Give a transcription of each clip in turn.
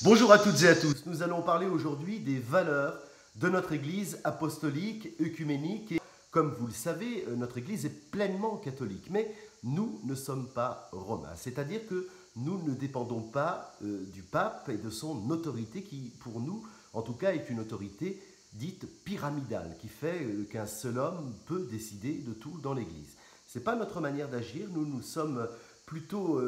Bonjour à toutes et à tous. Nous allons parler aujourd'hui des valeurs de notre Église apostolique, œcuménique. Et comme vous le savez, notre Église est pleinement catholique. Mais nous ne sommes pas romains. C'est-à-dire que nous ne dépendons pas du pape et de son autorité qui, pour nous, en tout cas, est une autorité dite pyramidale, qui fait qu'un seul homme peut décider de tout dans l'Église. Ce n'est pas notre manière d'agir. Nous sommes plutôt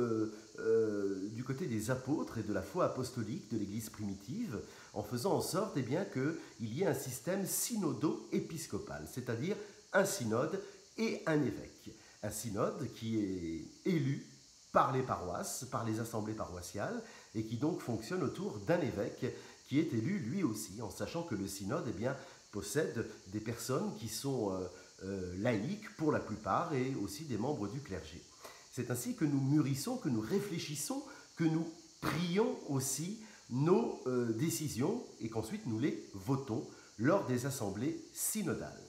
du côté des apôtres et de la foi apostolique de l'Église primitive, en faisant en sorte qu'il y ait un système synodo-épiscopal, c'est-à-dire un synode et un évêque. Un synode qui est élu par les paroisses, par les assemblées paroissiales, et qui donc fonctionne autour d'un évêque qui est élu lui aussi, en sachant que le synode possède des personnes qui sont laïques pour la plupart et aussi des membres du clergé. C'est ainsi que nous mûrissons, que nous réfléchissons, que nous prions aussi nos décisions et qu'ensuite nous les votons lors des assemblées synodales.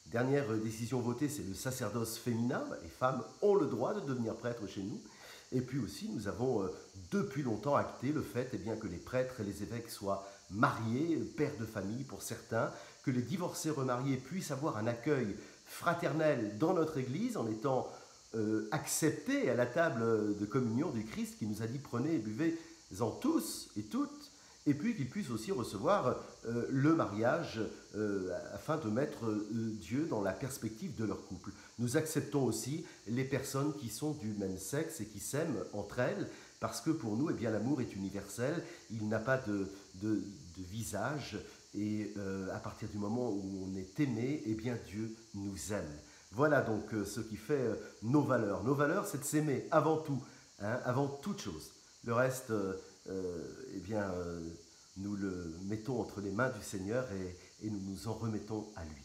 Dernière décision votée, c'est le sacerdoce féminin. Les femmes ont le droit de devenir prêtres chez nous. Et puis aussi, nous avons depuis longtemps acté le fait que les prêtres et les évêques soient mariés, pères de famille pour certains, que les divorcés remariés puissent avoir un accueil fraternel dans notre Église en étant acceptés à la table de communion du Christ qui nous a dit prenez et buvez-en tous et toutes, et puis qu'ils puissent aussi recevoir le mariage afin de mettre Dieu dans la perspective de leur couple. Nous acceptons aussi les personnes qui sont du même sexe et qui s'aiment entre elles, parce que pour nous, l'amour est universel, il n'a pas de visage, et à partir du moment où on est aimé, Dieu nous aime. Voilà donc ce qui fait nos valeurs. Nos valeurs, c'est de s'aimer avant tout, avant toute chose. Le reste, nous le mettons entre les mains du Seigneur et nous nous en remettons à lui.